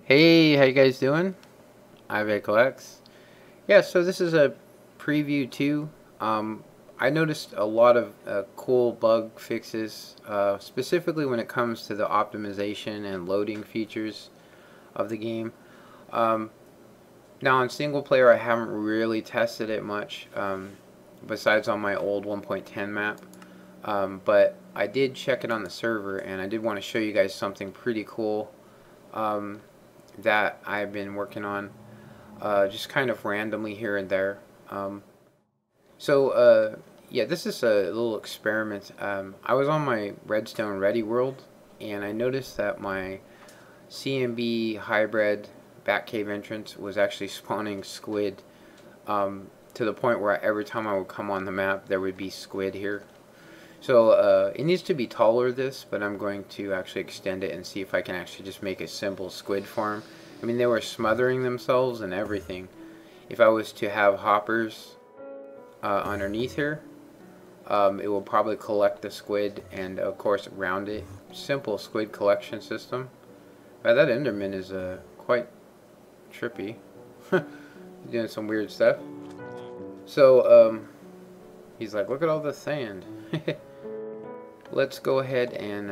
Hey, how you guys doing? I'm X. Yeah, so this is a preview too. I noticed a lot of cool bug fixes, specifically when it comes to the optimization and loading features of the game. Um, Now on single player, I haven't really tested it much, besides on my old 1.10 map. But I did check it on the server, and I did want to show you guys something pretty cool um, that I've been working on. Just kind of randomly here and there. Um, yeah, this is a little experiment. I was on my Redstone Ready world, and I noticed that my CMB hybrid Batcave entrance was actually spawning squid, to the point where every time I would come on the map, there would be squid here. So it needs to be taller, this, but I'm going to actually extend it and see if I can actually just make a simple squid farm. I mean, they were smothering themselves and everything. If I was to have hoppers underneath here, it will probably collect the squid and, of course, round it. Simple squid collection system. That Enderman is quite trippy. Doing some weird stuff. So, he's like, look at all the sand. Let's go ahead and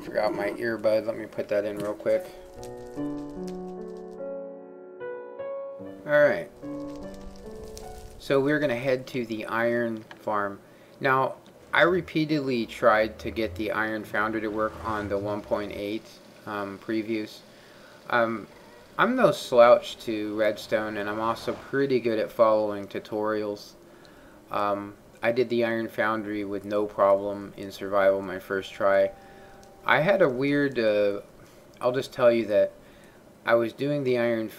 forgot my earbud. Let me put that in real quick. Alright. So we're going to head to the iron farm. Now, I repeatedly tried to get the iron foundry to work on the 1.8 previews. I'm no slouch to redstone, and I'm also pretty good at following tutorials. I did the iron foundry with no problem in survival my first try. I had a weird, I'll just tell you that I was doing the iron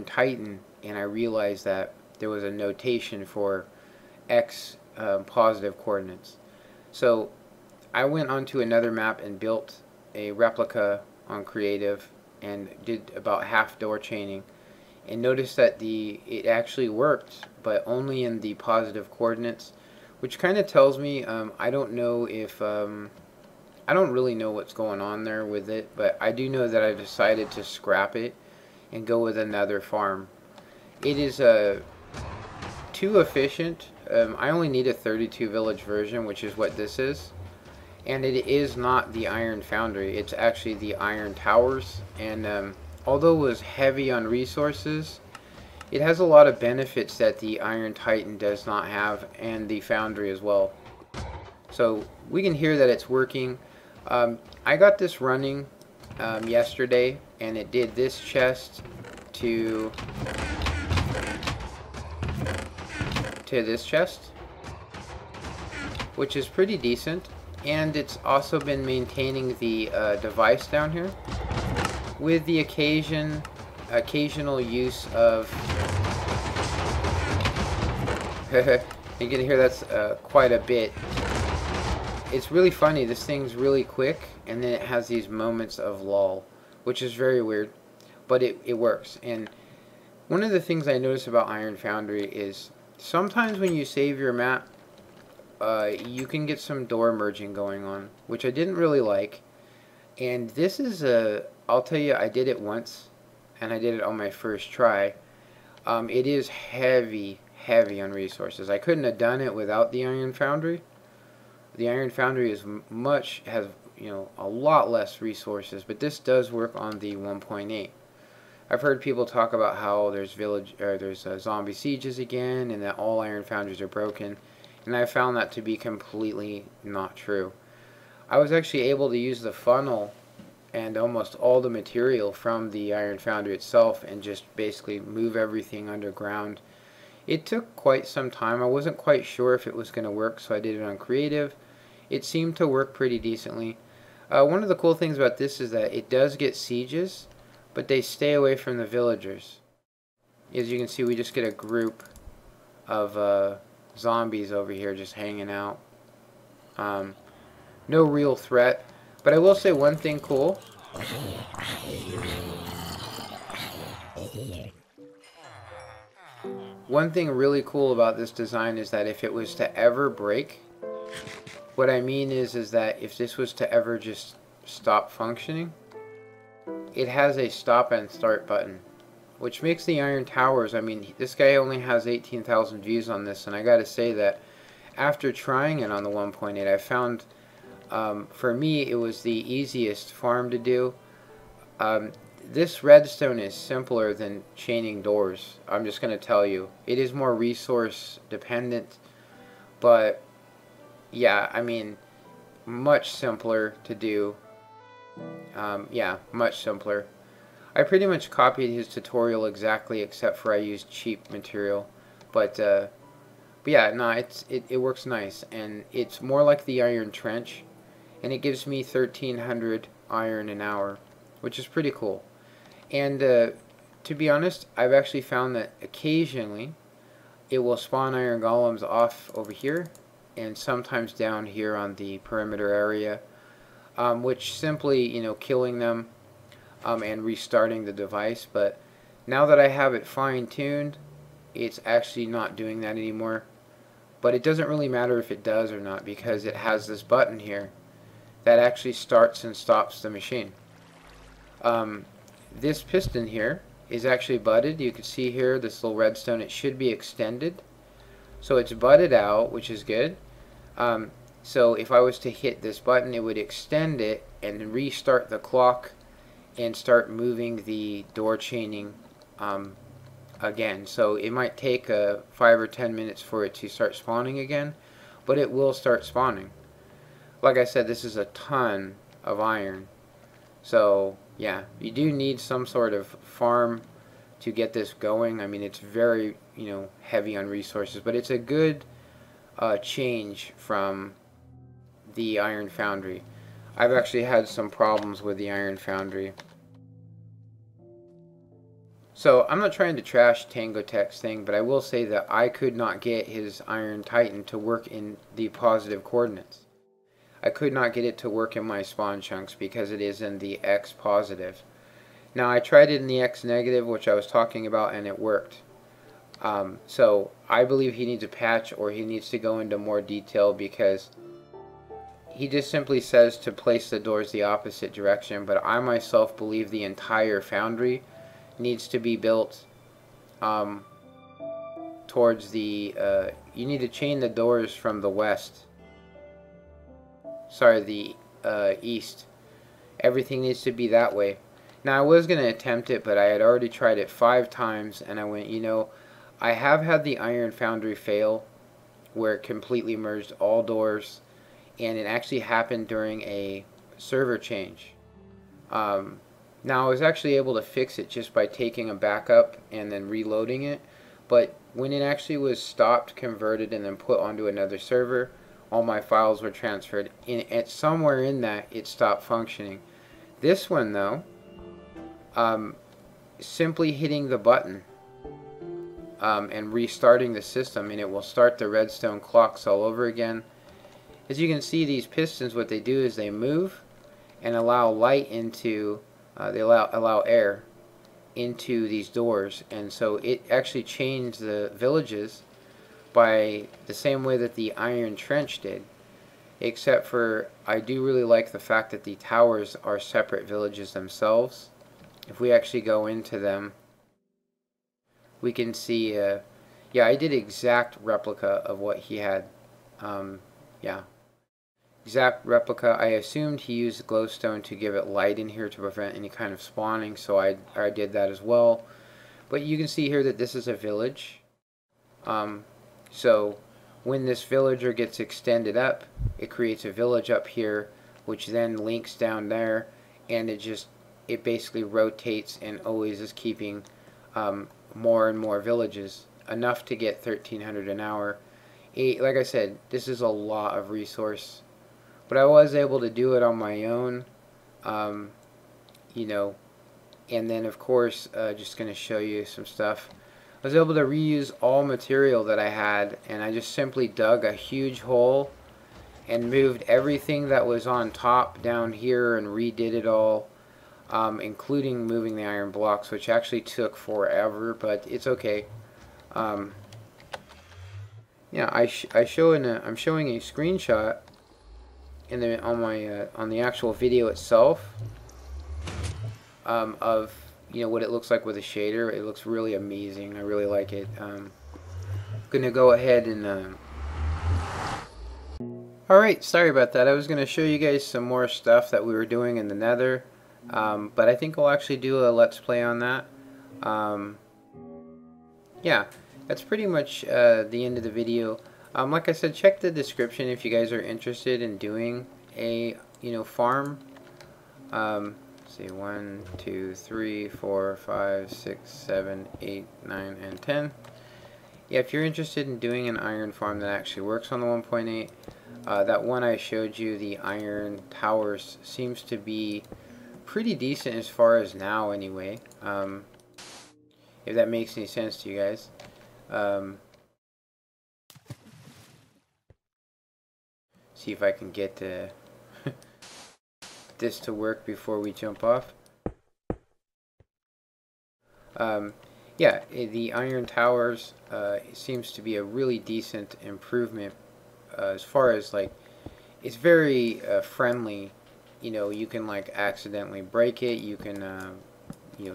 titan, and I realized that there was a notation for X positive coordinates. So I went onto another map and built a replica on creative and did about half door chaining, and noticed that it actually worked, but only in the positive coordinates, which kind of tells me I don't know if I don't really know what's going on there with it, but I do know that I decided to scrap it and go with another farm. It is too efficient. I only need a 32 village version, which is what this is. And it is not the iron foundry, it's actually the iron towers. And although it was heavy on resources, it has a lot of benefits that the iron titan does not have, and the foundry as well. So we can hear that it's working. I got this running yesterday, and it did this chest to this chest, which is pretty decent. And it's also been maintaining the device down here with the occasional use of you can hear that's quite a bit. It's really funny, this thing's really quick, and then it has these moments of lull, which is very weird, but it works. And one of the things I notice about Iron Foundry is sometimes when you save your map, you can get some door merging going on, which I didn't really like. And this is I'll tell you, I did it once, and I did it on my first try. It is heavy on resources. I couldn't have done it without the Iron Foundry. The Iron Foundry has a lot less resources, but this does work on the 1.8. I've heard people talk about how there's zombie sieges again, and that all Iron Foundries are broken. And I found that to be completely not true. I was actually able to use the funnel and almost all the material from the Iron Foundry itself and just basically move everything underground. It took quite some time. I wasn't quite sure if it was going to work, so I did it on creative. It seemed to work pretty decently. One of the cool things about this is that it does get sieges, but they stay away from the villagers. As you can see, we just get a group of zombies over here just hanging out. No real threat, but I will say one thing cool. One thing really cool about this design is that if it was to ever break, What I mean is that if this was to ever just stop functioning, it has a stop and start button, which makes the iron towers, I mean, this guy only has 18,000 views on this, and I gotta say that after trying it on the 1.8, I found, for me, it was the easiest farm to do. This redstone is simpler than chaining doors. I'm just going to tell you. It is more resource dependent, but yeah, I mean, much simpler to do. Yeah, much simpler. I pretty much copied his tutorial exactly, except for I used cheap material. But yeah, no, it works nice, and it's more like the iron trench, and it gives me 1,300 iron an hour, which is pretty cool. And to be honest, I've actually found that occasionally it will spawn iron golems off over here, and sometimes down here on the perimeter area, which simply, you know, killing them and restarting the device. But now that I have it fine-tuned, it's actually not doing that anymore. But it doesn't really matter if it does or not, because it has this button here that actually starts and stops the machine. This piston here is actually butted. You can see here this little redstone, it should be extended. So it's butted out, which is good. So if I was to hit this button, it would extend it and restart the clock and start moving the door chaining again. So it might take 5 or 10 minutes for it to start spawning again, but it will start spawning. Like I said, this is a ton of iron. So yeah, you do need some sort of farm to get this going. I mean, it's very, you know, heavy on resources, but it's a good change from the iron foundry. I've actually had some problems with the iron foundry. So I'm not trying to trash Tangotech's thing, but I will say that I could not get his Iron Titan to work in the positive coordinates. I could not get it to work in my spawn chunks because it is in the X positive. Now I tried it in the X negative, which I was talking about, and it worked. So I believe he needs a patch, or he needs to go into more detail, because he just simply says to place the doors the opposite direction, but I myself believe the entire foundry needs to be built towards the, you need to chain the doors from the west. Sorry, the east. Everything needs to be that way. Now I was going to attempt it, but I had already tried it 5 times, and I went, you know, I have had the iron foundry fail where it completely merged all doors, and it actually happened during a server change. Now I was actually able to fix it just by taking a backup and then reloading it, but when it actually was stopped, converted, and then put onto another server, all my files were transferred. And somewhere in that, it stopped functioning. This one, though, simply hitting the button and restarting the system, and it will start the redstone clocks all over again. As you can see, these pistons, what they do is they move and allow light into, they allow air into these doors, and so it actually changed the villages by the same way that the iron trench did, except for I do really like the fact that the towers are separate villages themselves. If we actually go into them, we can see, yeah, I did exact replica of what he had. Yeah, exact replica. I assumed he used glowstone to give it light in here to prevent any kind of spawning, so I did that as well. But you can see here that this is a village. So when this villager gets extended up, it creates a village up here, which then links down there, and it basically rotates and always is keeping more and more villages, enough to get 1,300 an hour. Like I said, this is a lot of resource, but I was able to do it on my own, you know, and then of course, just going to show you some stuff. I was able to reuse all material that I had, and I just simply dug a huge hole and moved everything that was on top down here and redid it all, including moving the iron blocks, which actually took forever, but it's okay. Yeah, I'm showing a screenshot in the on the actual video itself of what it looks like with a shader. It looks really amazing. I really like it. Gonna go ahead and alright, sorry about that. I was gonna show you guys some more stuff that we were doing in the Nether, but I think I'll actually do a let's play on that. Yeah, that's pretty much the end of the video. Like I said, check the description if you guys are interested in doing a farm. Let's see, 1, 2, 3, 4, 5, 6, 7, 8, 9, and 10. Yeah, if you're interested in doing an iron farm that actually works on the 1.8, that one I showed you, the iron towers, seems to be pretty decent as far as now anyway. If that makes any sense to you guys. See if I can get this to work before we jump off. Yeah, the iron towers seems to be a really decent improvement as far as like it's very friendly. You can like accidentally break it. You can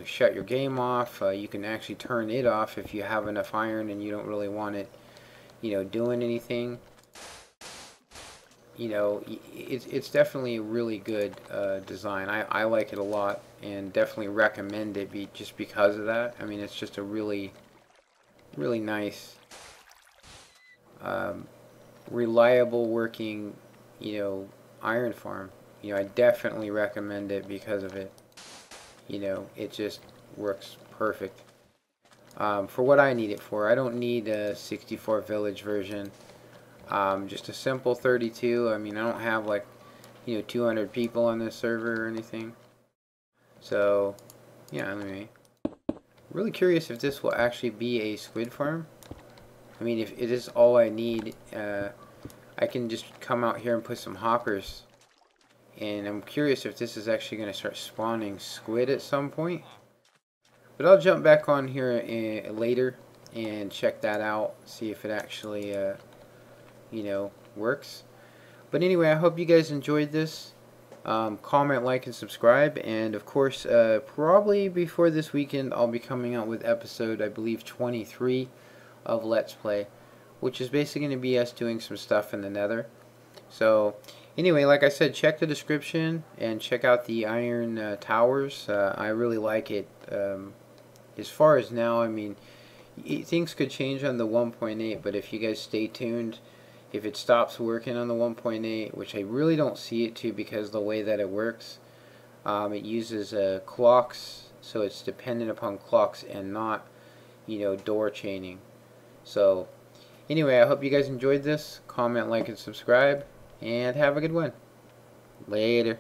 shut your game off. You can actually turn it off if you have enough iron and you don't really want it doing anything. It's definitely a really good design. I like it a lot and definitely recommend it just because of that. I mean, it's just a really nice reliable working iron farm. I definitely recommend it because of it. It just works perfect for what I need it for. I don't need a 64 village version. Just a simple 32. I mean, I don't have like 200 people on this server or anything. So yeah, anyway, really curious if this will actually be a squid farm. I mean, if it is all I need, I can just come out here and put some hoppers. And I'm curious if this is actually going to start spawning squid at some point. But I'll jump back on here later and check that out, see if it actually works. But anyway, I hope you guys enjoyed this. Comment, like, and subscribe. And of course, probably before this weekend, I'll be coming out with episode, I believe, 23 of Let's Play, which is basically going to be us doing some stuff in the Nether. So anyway, like I said, check the description and check out the iron towers. I really like it. As far as now, I mean, things could change on the 1.8, but if you guys stay tuned, if it stops working on the 1.8, which I really don't see it to because the way that it works, it uses clocks, so it's dependent upon clocks and not door chaining. So anyway, I hope you guys enjoyed this. Comment, like, and subscribe, and have a good one. Later.